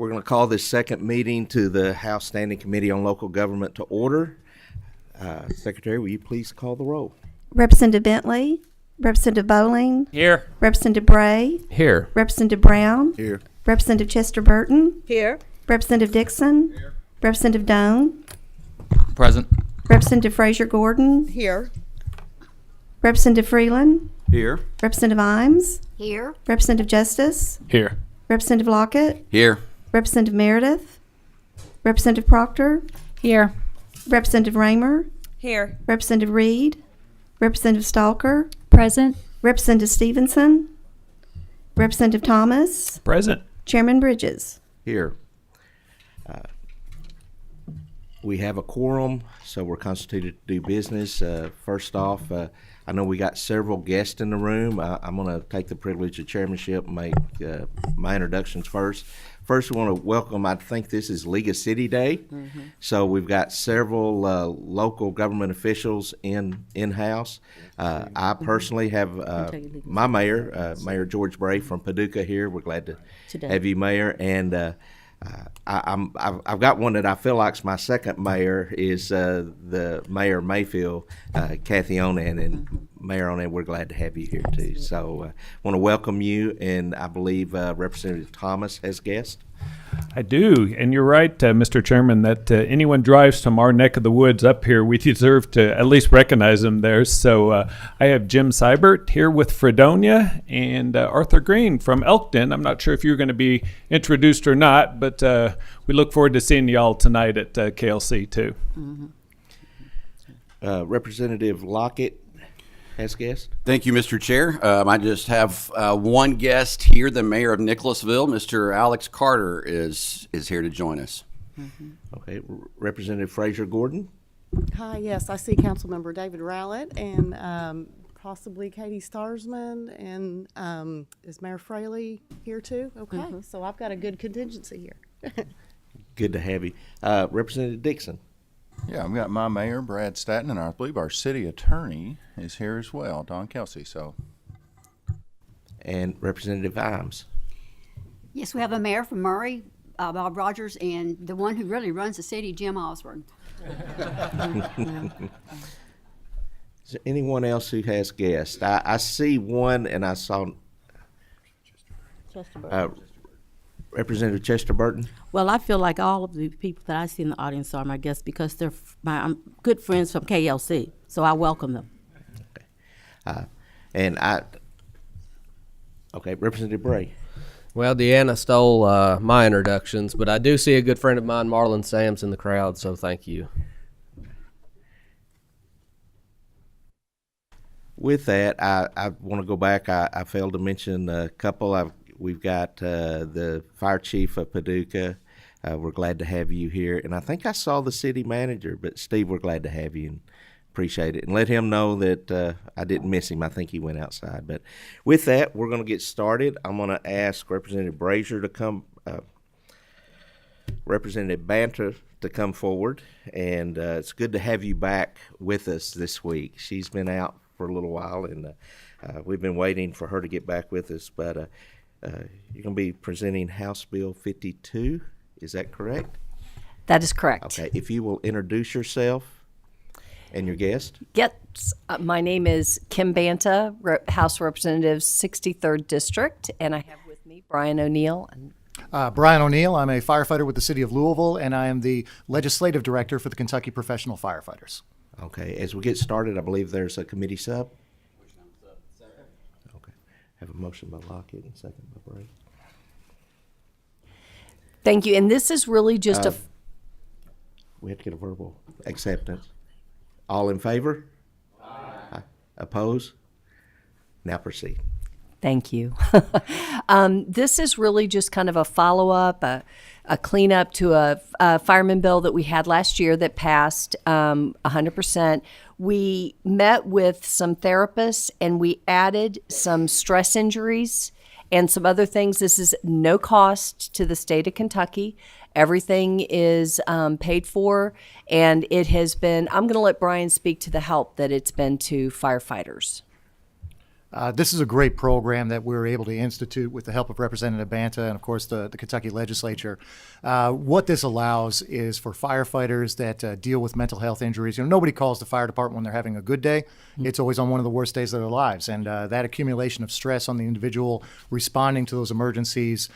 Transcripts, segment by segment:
We're going to call this second meeting to the House Standing Committee on Local Government to order. Secretary, will you please call the roll? Representative Bentley, Representative Bowling, Here. Representative Bray, Here. Representative Brown, Here. Representative Chester Burton, Here. Representative Dixon, Representative Doan, Present. Representative Frazier Gordon, Here. Representative Freeland, Here. Representative Imes, Here. Representative Justice, Here. Representative Lockett, Here. Representative Meredith, Representative Proctor, Here. Representative Raymer, Here. Representative Reed, Representative Stalker, Present. Representative Stevenson, Representative Thomas, Present. Chairman Bridges. Here. We have a quorum, so we're constituted to do business. First off, I know we got several guests in the room. I'm going to take the privilege of chairmanship and make my introductions first. First, we want to welcome, I think this is League of City Day. So we've got several local government officials in-house. I personally have my mayor, Mayor George Bray from Paducah here. We're glad to have you, Mayor. And I've got one that I feel like's my second mayor is the Mayor Mayfield, Kathy Onan, and Mayor Onan, we're glad to have you here too. So I want to welcome you, and I believe Representative Thomas has guest. I do, and you're right, Mr. Chairman, that anyone drives from our neck of the woods up here, we deserve to at least recognize them there. So I have Jim Seibert here with Fredonia and Arthur Green from Elkton. I'm not sure if you're going to be introduced or not, but we look forward to seeing y'all tonight at KLC too. Representative Lockett has guest. Thank you, Mr. Chair. I just have one guest here. The mayor of Nicholasville, Mr. Alex Carter, is here to join us. Okay, Representative Frazier Gordon. Hi, yes, I see Councilmember David Rowlett and possibly Katie Starsman and is Mayor Fraley here too? Okay, so I've got a good contingency here. Good to have you. Representative Dixon. Yeah, I've got my mayor, Brad Staton, and I believe our city attorney is here as well, Don Kelsey. So, And Representative Imes. Yes, we have a mayor from Murray, Bob Rogers, and the one who really runs the city, Jim Osborne. Is there anyone else who has guests? I see one, and I saw Representative Chester Burton. Well, I feel like all of the people that I see in the audience are my guests because they're my good friends from KLC, so I welcome them. Okay, Representative Bray. Well, Deanna stole my introductions, but I do see a good friend of mine, Marlon Sams, in the crowd, so thank you. With that, I want to go back. I failed to mention a couple. We've got the fire chief of Paducah. We're glad to have you here. And I think I saw the city manager, but Steve, we're glad to have you and appreciate it. And let him know that I didn't miss him. I think he went outside. But with that, we're going to get started. I'm going to ask Representative Brazier to come, Representative Banter to come forward. And it's good to have you back with us this week. She's been out for a little while, and we've been waiting for her to get back with us. But you're going to be presenting House Bill 52. Is that correct? That is correct. Okay. If you will introduce yourself and your guest. Yes, my name is Kim Banta, House Representative, 63rd District, and I have with me Brian O'Neill. Brian O'Neill. I'm a firefighter with the City of Louisville, and I am the Legislative Director for the Kentucky Professional Firefighters. Okay. As we get started, I believe there's a committee sub. Okay. Have a motion by Lockett and second by Bray. Thank you. And this is really just We have to get a verbal acceptance. All in favor? Aye. Oppose? Now proceed. Thank you. This is really just kind of a follow-up, a cleanup to a fireman bill that we had last year that passed 100%. We met with some therapists and we added some stress injuries and some other things. This is no cost to the state of Kentucky. Everything is paid for, and it has been, I'm going to let Brian speak to the help that it's been to firefighters. This is a great program that we were able to institute with the help of Representative Banta and, of course, the Kentucky legislature. What this allows is for firefighters that deal with mental health injuries. Nobody calls the fire department when they're having a good day. It's always on one of the worst days of their lives. And that accumulation of stress on the individual responding to those emergencies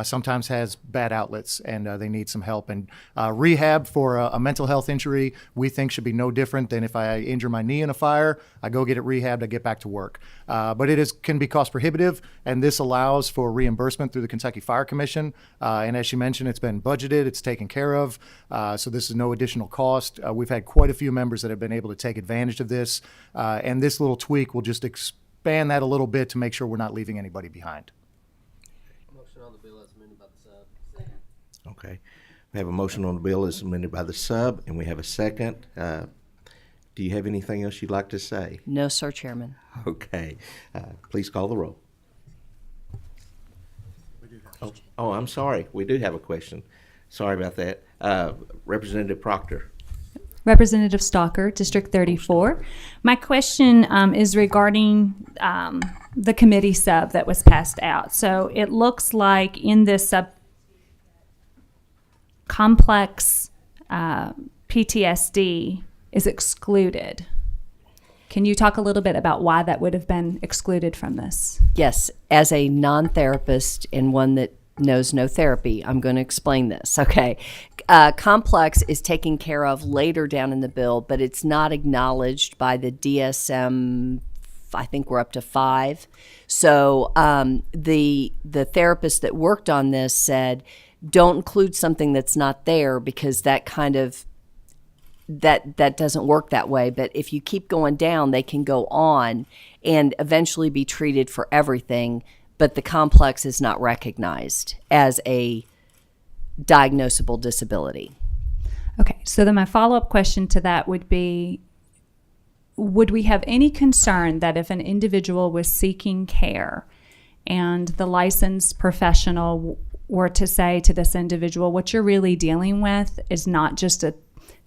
sometimes has bad outlets, and they need some help. And rehab for a mental health injury, we think should be no different than if I injure my knee in a fire, I go get it rehabbed, I get back to work. But it can be cost prohibitive, and this allows for reimbursement through the Kentucky Fire Commission. And as she mentioned, it's been budgeted, it's taken care of, so this is no additional cost. We've had quite a few members that have been able to take advantage of this, and this little tweak will just expand that a little bit to make sure we're not leaving anybody behind. Motion on the bill as amended by the sub. Okay. We have a motion on the bill as amended by the sub, and we have a second. Do you have anything else you'd like to say? No, sir, Chairman. Okay. Please call the roll. Oh, I'm sorry. We do have a question. Sorry about that. Representative Proctor. Representative Stalker, District 34. My question is regarding the committee sub that was passed out. So it looks like in this sub complex PTSD is excluded. Can you talk a little bit about why that would have been excluded from this? Yes, as a non-therapist and one that knows no therapy, I'm going to explain this. Okay. Complex is taken care of later down in the bill, but it's not acknowledged by the DSM. I think we're up to 5. So the therapist that worked on this said, don't include something that's not there, because that kind of that doesn't work that way. But if you keep going down, they can go on and eventually be treated for everything, but the complex is not recognized as a diagnosable disability. Okay, so then my follow-up question to that would be, would we have any concern that if an individual was seeking care and the licensed professional were to say to this individual, what you're really dealing with is not just a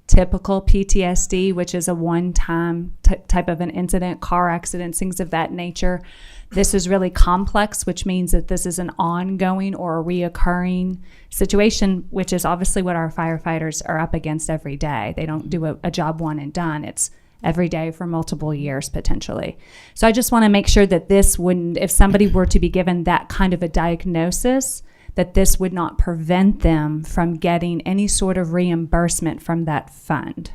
typical PTSD, which is a one-time type of an incident, car accident, things of that nature. This is really complex, which means that this is an ongoing or a reoccurring situation, which is obviously what our firefighters are up against every day. They don't do a job one and done. It's every day for multiple years potentially. So I just want to make sure that this wouldn't, if somebody were to be given that kind of a diagnosis, that this would not prevent them from getting any sort of reimbursement from that fund.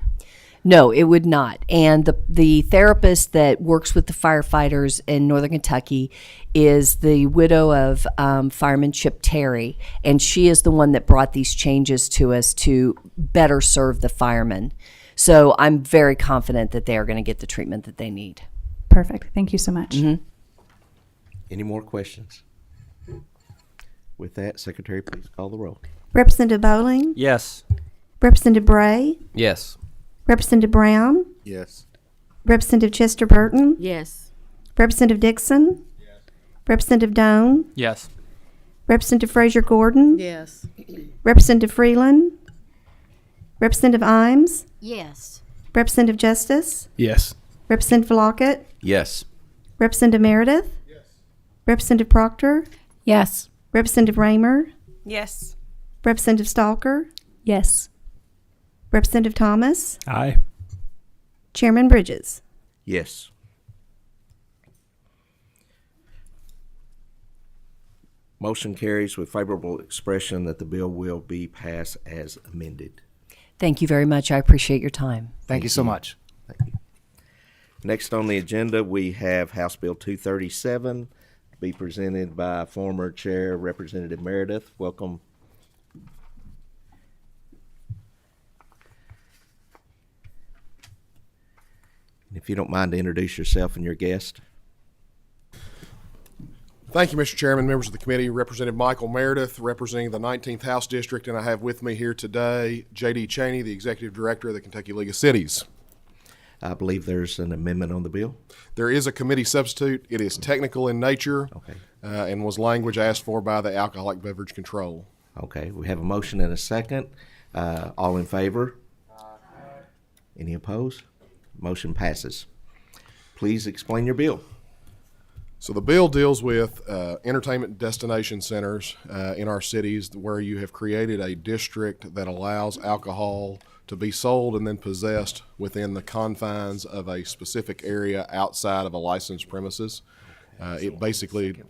No, it would not. And the therapist that works with the firefighters in Northern Kentucky is the widow of Fireman Chip Terry, and she is the one that brought these changes to us to better serve the firemen. So I'm very confident that they are going to get the treatment that they need. Perfect. Thank you so much. Mm-hmm. Any more questions? With that, Secretary, please call the roll. Representative Bowling, Yes. Representative Bray, Yes. Representative Brown, Yes. Representative Chester Burton, Yes. Representative Dixon, Representative Doan, Yes. Representative Frazier Gordon, Yes. Representative Freeland, Representative Imes, Yes. Representative Justice, Yes. Representative Lockett, Yes. Representative Meredith, Representative Proctor, Yes. Representative Raymer, Yes. Representative Stalker, Yes. Representative Thomas, Aye. Chairman Bridges. Yes. Motion carries with favorable expression that the bill will be passed as amended. Thank you very much. I appreciate your time. Thank you so much. Thank you. Next on the agenda, we have House Bill 237, be presented by former Chair Representative Meredith. Welcome. If you don't mind to introduce yourself and your guest. Thank you, Mr. Chairman, members of the committee. Representative Michael Meredith, representing the 19th House District, and I have with me here today J.D. Cheney, the Executive Director of the Kentucky League of Cities. I believe there's an amendment on the bill. There is a committee substitute. It is technical in nature, and was language asked for by the Alcoholic Beverage Control. Okay, we have a motion and a second. All in favor? Any opposed? Motion passes. Please explain your bill. So the bill deals with entertainment destination centers in our cities where you have created a district that allows alcohol to be sold and then possessed within the confines of a specific area outside of a licensed premises. It basically,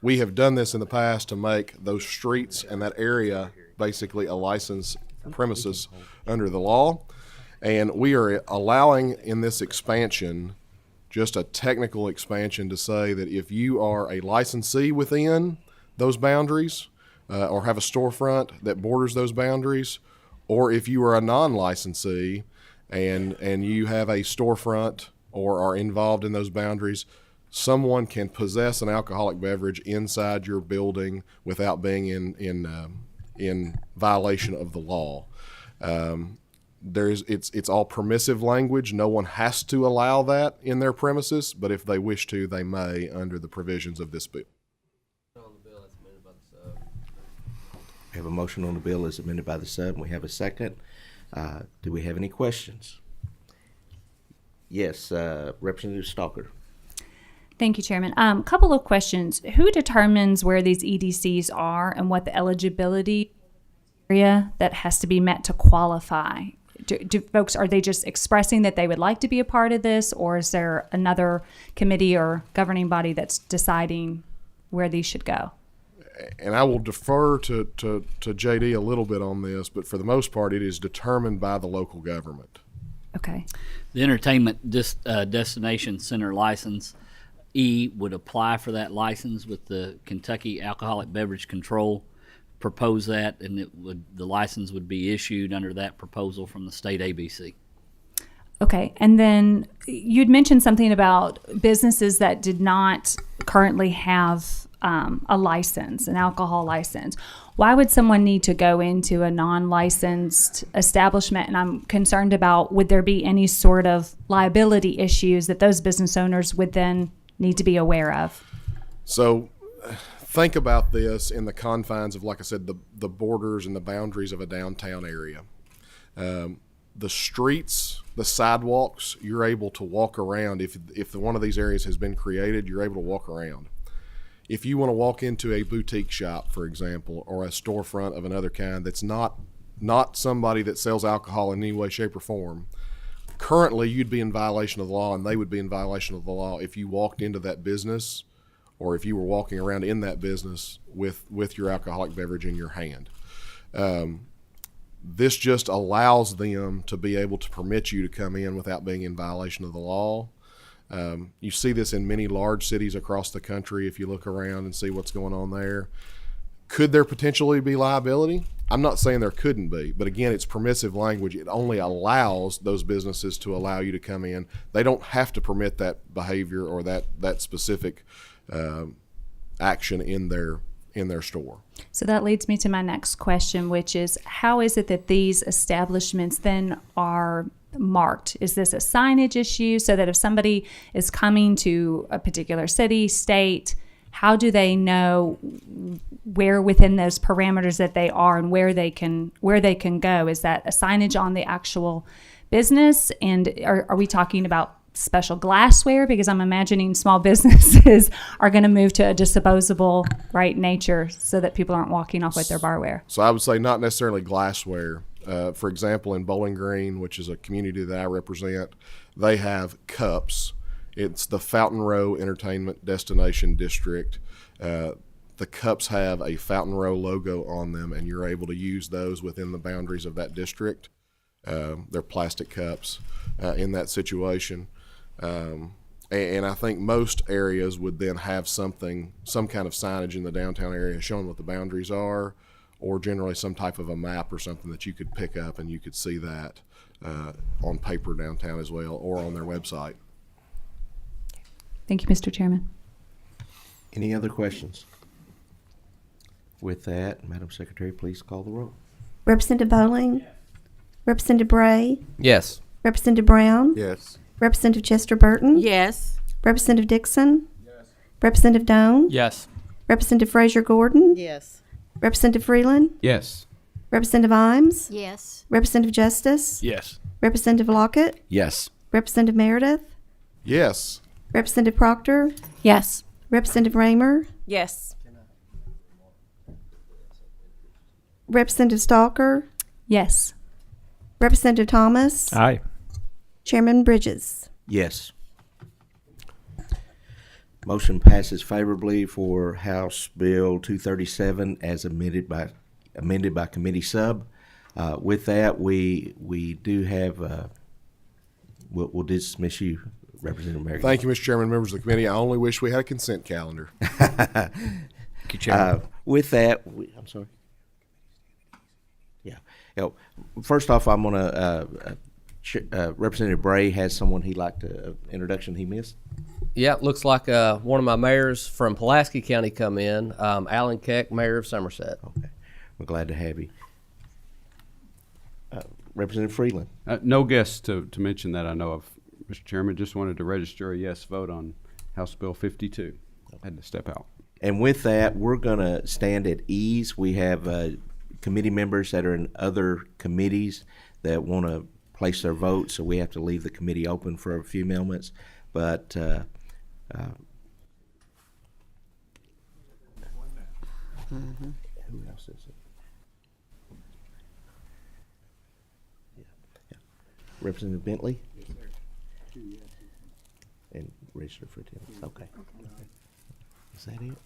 we have done this in the past to make those streets and that area basically a licensed premises under the law. And we are allowing in this expansion just a technical expansion to say that if you are a licensee within those boundaries or have a storefront that borders those boundaries, or if you are a non-licensee and you have a storefront or are involved in those boundaries, someone can possess an alcoholic beverage inside your building without being in violation of the law. It's all permissive language. No one has to allow that in their premises, but if they wish to, they may under the provisions of this bill. We have a motion on the bill as amended by the sub, and we have a second. Do we have any questions? Yes, Representative Stalker. Thank you, Chairman. Couple of questions. Who determines where these EDCs are and what the eligibility area that has to be met to qualify? Do folks, are they just expressing that they would like to be a part of this, or is there another committee or governing body that's deciding where these should go? And I will defer to JD a little bit on this, but for the most part, it is determined by the local government. Okay. The entertainment destination center license would apply for that license with the Kentucky Alcoholic Beverage Control. Propose that, and the license would be issued under that proposal from the state ABC. Okay, and then you'd mentioned something about businesses that did not currently have a license, an alcohol license. Why would someone need to go into a non-licensed establishment? And I'm concerned about, would there be any sort of liability issues that those business owners would then need to be aware of? So think about this in the confines of, like I said, the borders and the boundaries of a downtown area. The streets, the sidewalks, you're able to walk around. If one of these areas has been created, you're able to walk around. If you want to walk into a boutique shop, for example, or a storefront of another kind that's not somebody that sells alcohol in any way, shape, or form, currently you'd be in violation of the law, and they would be in violation of the law if you walked into that business or if you were walking around in that business with your alcoholic beverage in your hand. This just allows them to be able to permit you to come in without being in violation of the law. You see this in many large cities across the country if you look around and see what's going on there. Could there potentially be liability? I'm not saying there couldn't be, but again, it's permissive language. It only allows those businesses to allow you to come in. They don't have to permit that behavior or that specific action in their store. So that leads me to my next question, which is, how is it that these establishments then are marked? Is this a signage issue so that if somebody is coming to a particular city, state, how do they know where within those parameters that they are and where they can go? Is that a signage on the actual business? And are we talking about special glassware? Because I'm imagining small businesses are going to move to a disposable nature so that people aren't walking off with their barware. So I would say not necessarily glassware. For example, in Bowling Green, which is a community that I represent, they have cups. It's the Fountain Row Entertainment Destination District. The cups have a Fountain Row logo on them, and you're able to use those within the boundaries of that district. They're plastic cups in that situation. And I think most areas would then have some kind of signage in the downtown area showing what the boundaries are, or generally some type of a map or something that you could pick up and you could see that on paper downtown as well, or on their website. Thank you, Mr. Chairman. Any other questions? With that, Madam Secretary, please call the roll. Representative Bowling? Yes. Representative Bray? Yes. Representative Brown? Yes. Representative Chester Burton? Yes. Representative Dixon? Yes. Representative Doan? Yes. Representative Frazier Gordon? Yes. Representative Freeland? Yes. Representative Imes? Yes. Representative Justice? Yes. Representative Lockett? Yes. Representative Meredith? Yes. Representative Proctor? Yes. Representative Raymer, Yes. Representative Stalker, Yes. Representative Thomas, Aye. Chairman Bridges. Yes. Motion passes favorably for House Bill 237 as amended by committee sub. With that, we do have, we'll dismiss you, Representative Merrick. Thank you, Mr. Chairman, members of the committee. I only wish we had a consent calendar. With that, I'm sorry. Yeah. First off, I'm gonna Representative Bray has someone he'd like to introduction he missed. Yeah, it looks like one of my mayors from Pulaski County come in, Alan Keck, mayor of Somerset. Okay, we're glad to have you. Representative Freeland. No guests to mention that I know of, Mr. Chairman. Just wanted to register a yes vote on House Bill 52. I had to step out. And with that, we're going to stand at ease. We have committee members that are in other committees that want to place their vote, so we have to leave the committee open for a few moments. But who else is it? Yeah. Representative Bentley? And register for 10. Okay. Is that it?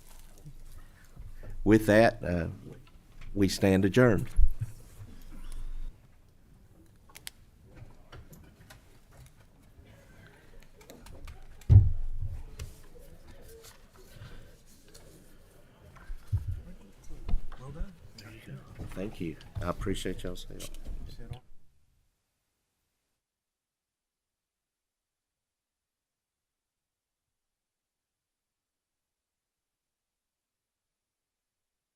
With that, we stand adjourned. Thank you. I appreciate y'all's help.